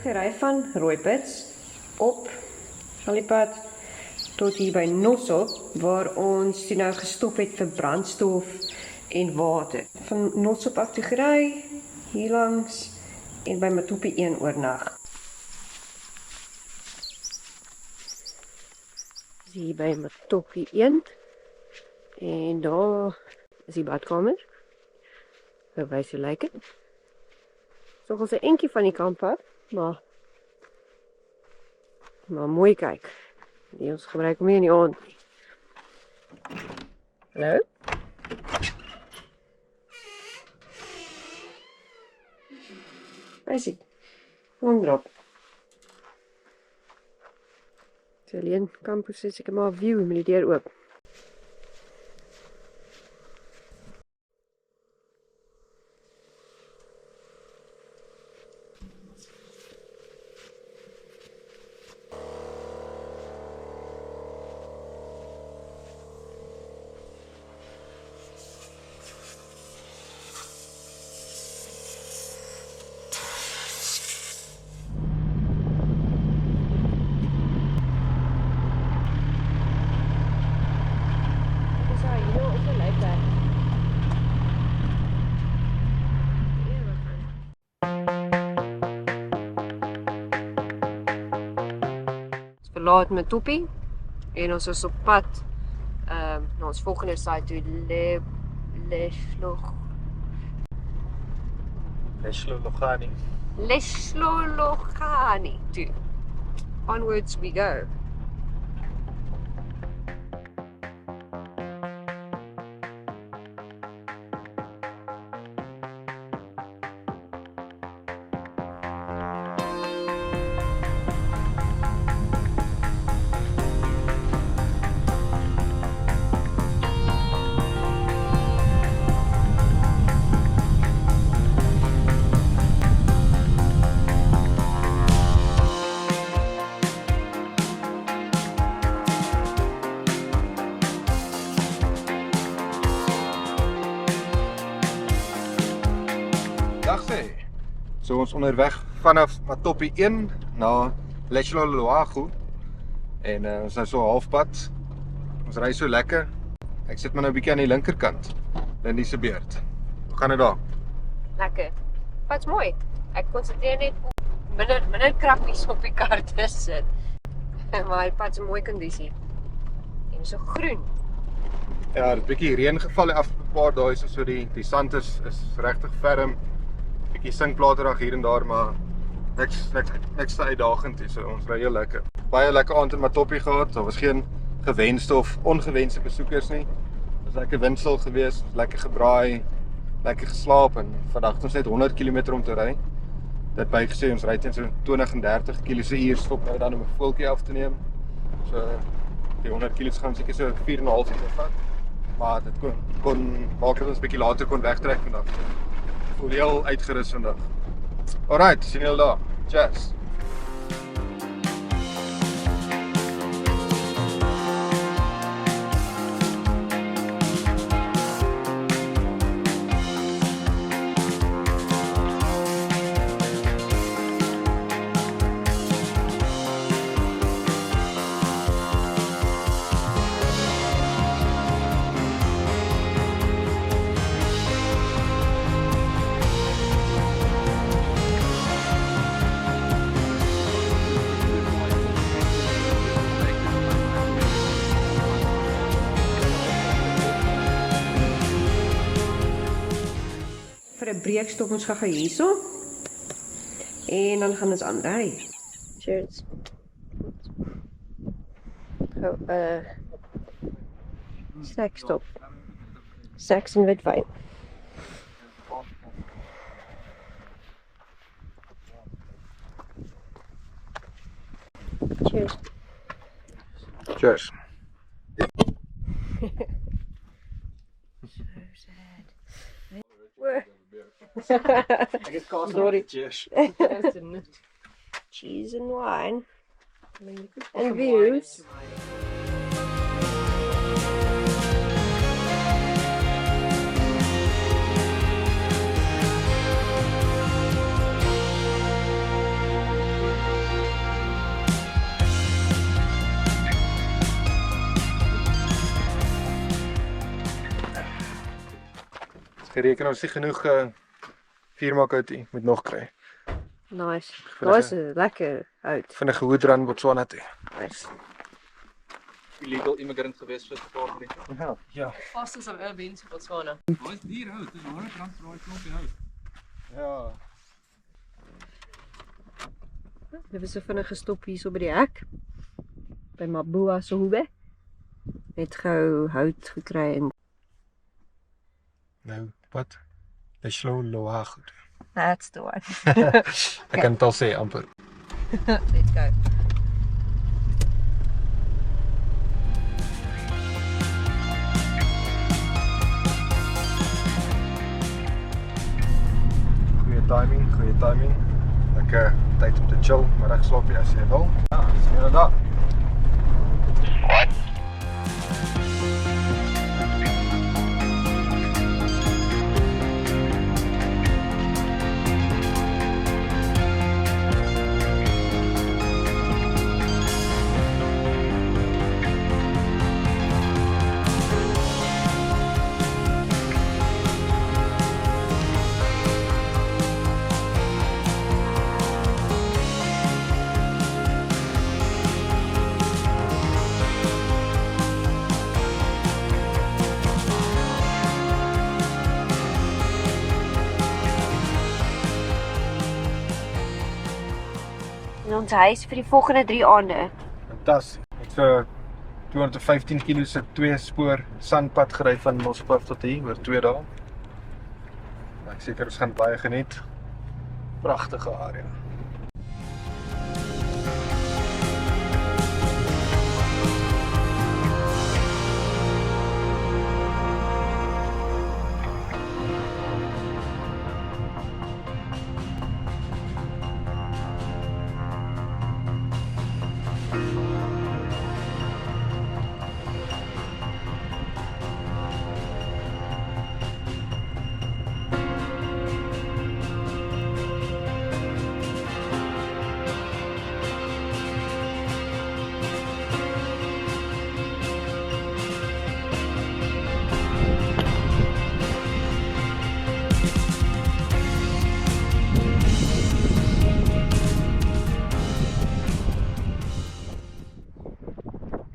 gery van Rooipits op Shalipad tot hier by Nossop, waar ons toe nou gestop het vir brandstof en water. Van Nossop af toe gery, hier langs en by Matopi 1 oornag. Hier by Matopi 1 en daar is die badkamer. Ek wys hoe lyk dit. So ons 'n entjie van die kamp af, maar mooi kyk. Die ons gebruik hom nie in die aand nie. Hallo? Basic. Wonderop. So alleen campus is ek maar view met die deur oop. Laat met Toppie en ons is op pad na ons volgende site toe Leslologani toe. Onwards we go. So ons onderweg vanaf Matopi 1 na Leslologani en ons is so halfpad. Ons ry so lekker. Ek sit maar nou 'n bietjie aan die linkerkant. Lindy se beurt. Hoe gaan dit daar? Lekker. Pad's mooi. Ek konsentreer net op minder krappies op die kar te sit. Maar die pad's 'n mooi kondisie. En so groen. Ja, dit 'n bietjie reën geval die afgelope paar dae, so die sand is regtig ferm. Bietjie sinkplaterig hier en daar, maar niks te uitdagend hier, so ons ry heel lekker. Baie lekker aand in Matopi gehad, daar was geen gewenste of ongewenste besoekers nie. Dit was lekker windstil geweest, lekker gebraai, lekker geslaap en vandag het ons net 100 km om te ry. Dit bygesê ons ry teen so 20 en 30 km/h stop nou dan om 'n voeltjie af te neem. So die 100 km gaan seker so 4,5 uur vat. Maar dit kon maak dat ons bietjie later kon wegtrek vandag. Voel heel uitgerus vandag. Alright, sien julle daar. Cheers. Vir 'n breek stop ons gou hierso. En dan gaan ons aanry. Cheers. Gou snack stop. Snacks en witwyn. Cheers. Cheers. Sorry. Cheers. Cheese and wine. And views. gereken ons nie genoeg vuurmaak uit nie, moet nog kry. Nice. Daar is 'n lekker hout. Van 'n Gehoedran Botswana toe. Nice. Illegal immigrant geweest vir 'n paar minute. Ja. Fastest I've ever been to Botswana. Waar is hier hout? Dis R100 vir daai klompie hout. Ja. Dit was so vinnig gestop hier so by die hek. By Mabua se hoeve. Net gou hout gekry en Nou, wat? Leslo Loago. that's the one. Ek kan dit al sê amper. Let's go. Goeie timing. Lekker tyd om te chill, middag slaapie as jy wil. Ja, sien jy daar. En ons huis vir die volgende 3 aande. Fantasties. Ek het 215 km se 2-spoor sandpad gery van Mosselbaai tot hier oor 2 dae. Ek seker ons gaan baie geniet. Pragtige area.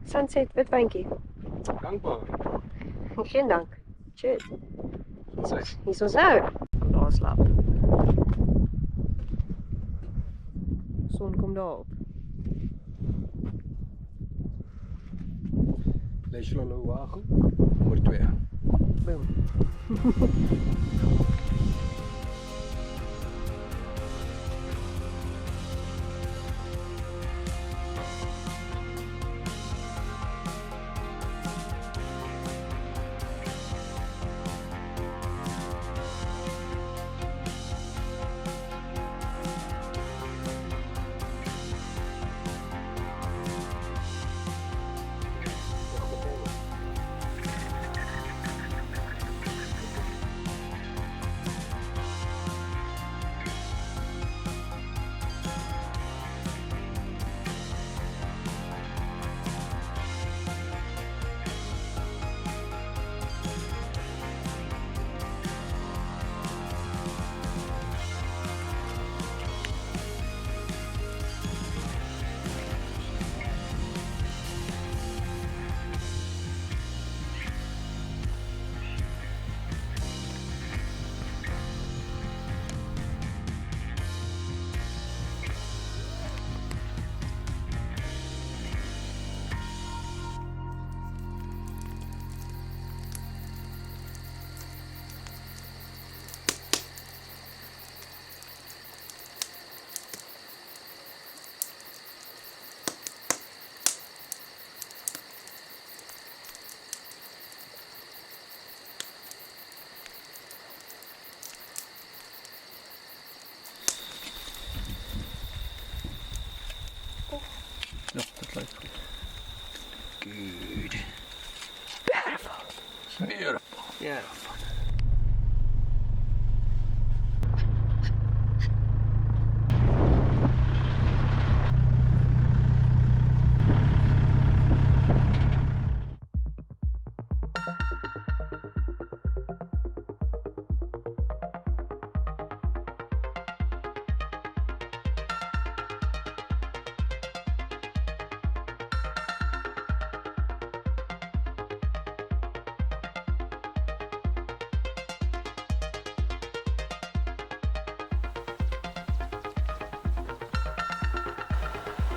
Sunset witwyntjie. Dankbaar. Geen dank. Cheers. Dis Hier is ons nou. Daar slaap. Son kom daar op. Leslo Loago nommer 2. Boom.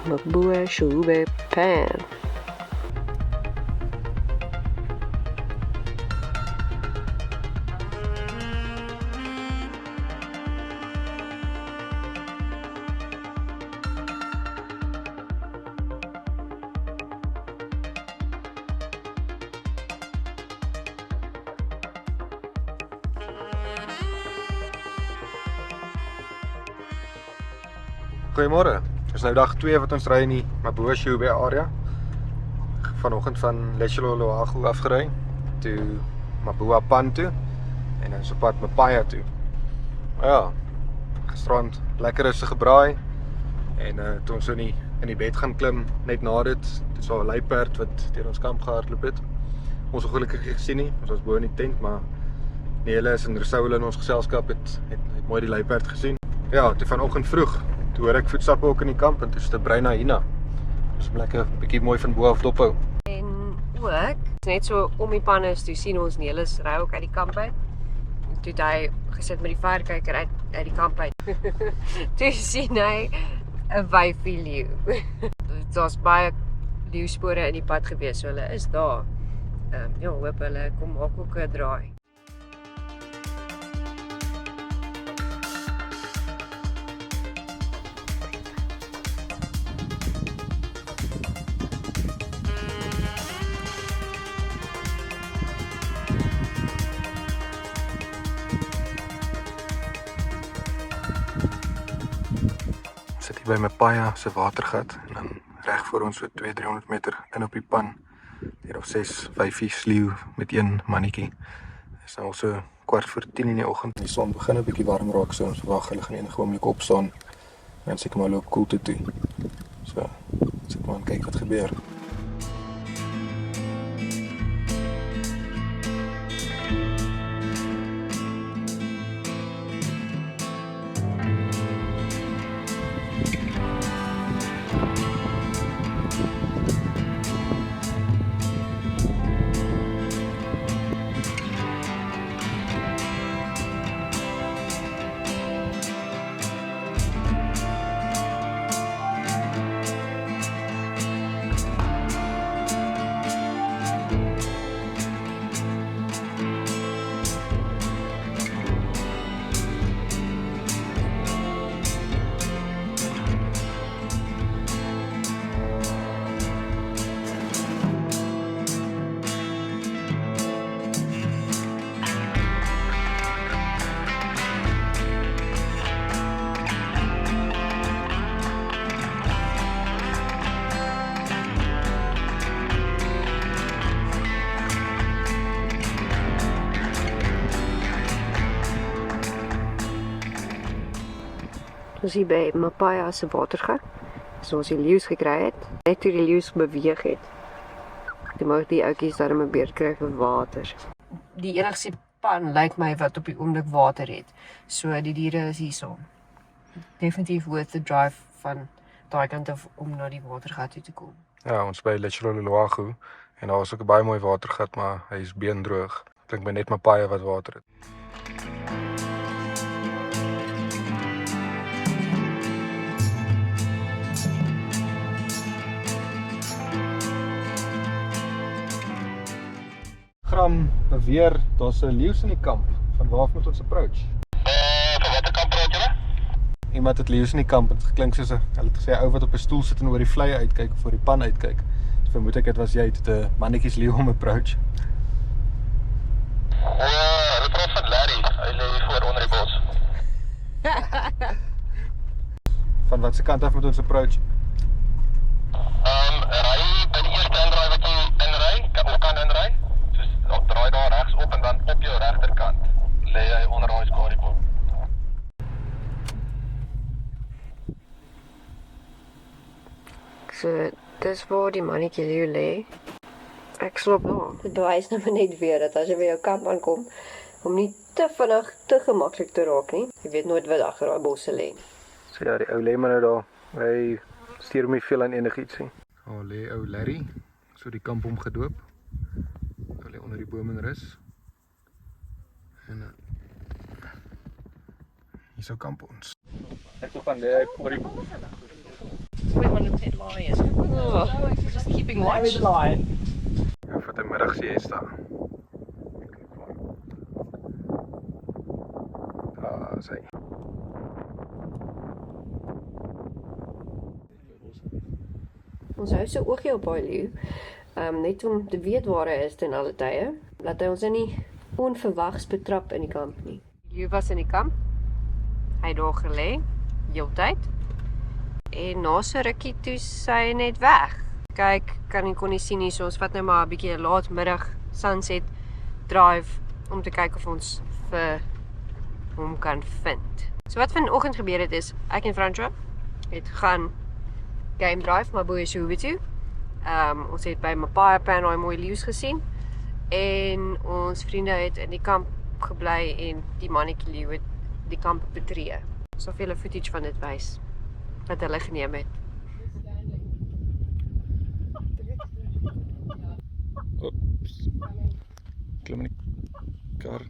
Mabua Shube Pan. Goeiemôre. Dis nou dag 2 wat ons ry in die Mabua Shube area. Vanoggend van Letshololoagu afgery toe Mabua Pan toe en dan so pad Mapaya toe. Ja, gisterand lekker rustige braai en toe ons in die bed gaan klim net na dit, dis al 'n luiperd wat deur ons kamp gehardloop het. Ons het gelukkig nie gesien nie, ons was bo in die tent, maar die hele is in Rousseau in ons geselskap het mooi die luiperd gesien. Ja, toe vanoggend vroeg toe hoor ek voetstappe ook in die kamp en toe is dit 'n bruin hyena. Dis lekker bietjie mooi van bo af dophou. En ook, net so om die pan is, toe sien ons Nelis ry ook uit die kamp uit. En toe het hy gesit met die verkyker uit die kamp uit. Toe sien hy 'n wyfie leeu. Daar's baie leeuspore in die pad gewees, so hulle is daar. Ja, hoop hulle kom maak ook 'n draai. Sit hier by Mapaya se watergat en dan reg voor ons so 200-300 meter in op die pan. Hier of 6 vyfies leeu met een mannetjie. Dit is nou al so 10:15 in die oggend. Die son begin 'n bietjie warm raak, so ons verwag hulle gaan enige oomblik opstaan en seker maar loop koelte toe. So, sit maar en kyk wat gebeur. Ons hier by Mapaya se watergat. So ons die leeu's gekry het. Net toe die leeu's beweeg het. Toe mag die ouetjies darm 'n beurt kry vir water. Die enigste pan lyk my wat op die oomblik water het. So die diere is hierso. Definitief worth the drive van daai kant af om na die watergat toe te kom. Ja, ons by Letshololoagu en daar was ook 'n baie mooi watergat, maar hy is beendroog. Klink my net Mapaya wat water het. Gram beweer daar's 'n leeu's in die kamp. Van waar af moet ons approach? Van watter kamp praat julle? Iemand het leeu's in die kamp en dit geklink soos 'n hulle het gesê 'n ou wat op 'n stoel sit en oor die vlei uitkyk of oor die pan uitkyk. So vermoed ek dit was jy het 'n mannetjies leeu om approach. Hulle praat van Larry. Hy lê hier voor onder die bos. Van watter kant af moet ons approach? Ry by die eerste indraai wat jy inry, kan inry. Soos draai daar regs op en dan op jou regterkant lê hy onder daai skadieboom. So dis waar die mannetjie leeu lê. Ek slop daar. Dit bewys nou maar net weer dat as jy by jou kamp aankom, om nie te vinnig, te gemaklik te raak nie. Jy weet nooit wat agter daai bosse lê. So ja, die ou lê maar nou daar. Hy stuur my veel aan enigiets nie. Daar lê ou Larry, so die kamp omgedoop. Hy lê onder die boom en rus. En hier sou kamp ons. Ek op aan lê hy voor die where one of the pet lions. Oh, just keeping watch. Ja, vir 'n middagsiesta. Sy. Ons hou so oogie op baie leeu, net om te weet waar hy is ten alle tye, laat hy ons nie onverwags betrap in die kamp nie. Leeu was in die kamp, hy het daar gelê, heeltyd, en na so rukkie toe sy net weg. Kyk, kon nie sien nie, so ons vat nou maar 'n bietjie 'n laatmiddag sunset drive, om te kyk of ons vir hom kan vind. So wat vanoggend gebeur het is, ek en Francois het gaan game drive, maar boeie Shubi toe. Ons het by Mapaya Pan daai mooi leeu's gesien, en ons vriende het in die kamp gebly en die mannetjie leeu het die kamp betree. Ons sal vir julle footage van dit wys, wat hulle geneem het. Oeps. Klim in die kar.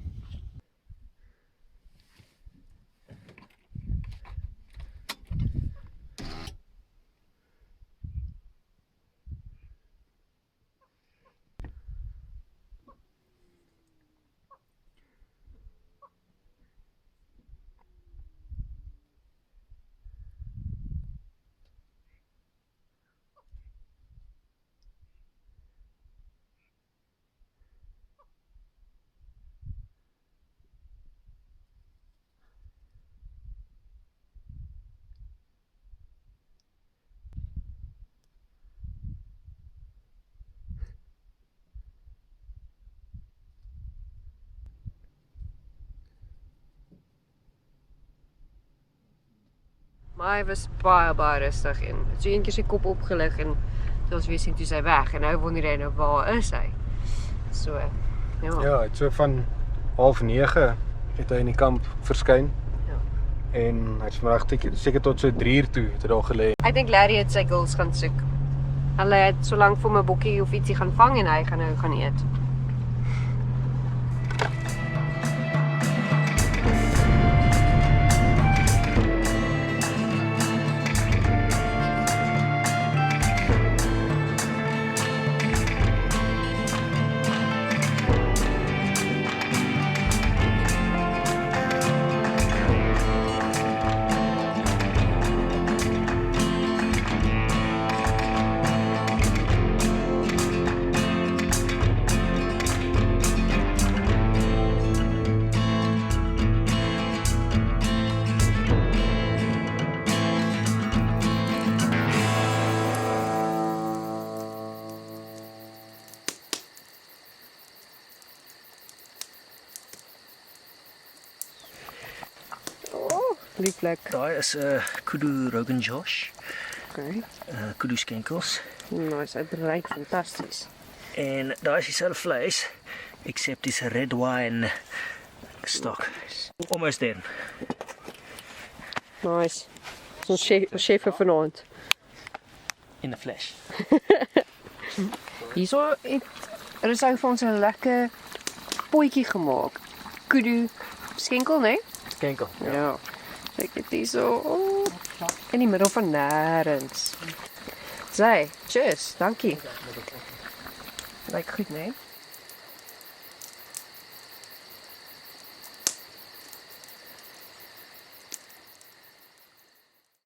Maar hy was baie rustig en so een keer sy kop opgelig en toe ons weer sien toe sy weg en nou wonder hy nou waar is hy. So, ja. Ja, het so van 8:30 het hy in die kamp verskyn. Ja. En hy's vanmiddag seker tot so 3:00 toe het hy daar gelê. Ek dink Larry het sy girls gaan soek. Hulle het so lank vir my bokkie of ietsie gaan vang en hy gaan nou gaan eet. Lieflik. Daai is 'n kudu Rogan Josh. Okay. Kudu skenkels. Nice, dit ruik fantasties. En daai is dieselfde vleis, except dis red wine stock. Almost there. Nice. So chef vir vanaand. In the flesh. Hierso het Rousseau vir ons 'n lekker potjie gemaak. Kudu skenkel, né? Skenkel. Ja. Kyk dit hierso. Oh, in die middel van nêrens. Sy, cheers, dankie. Lyk goed, né?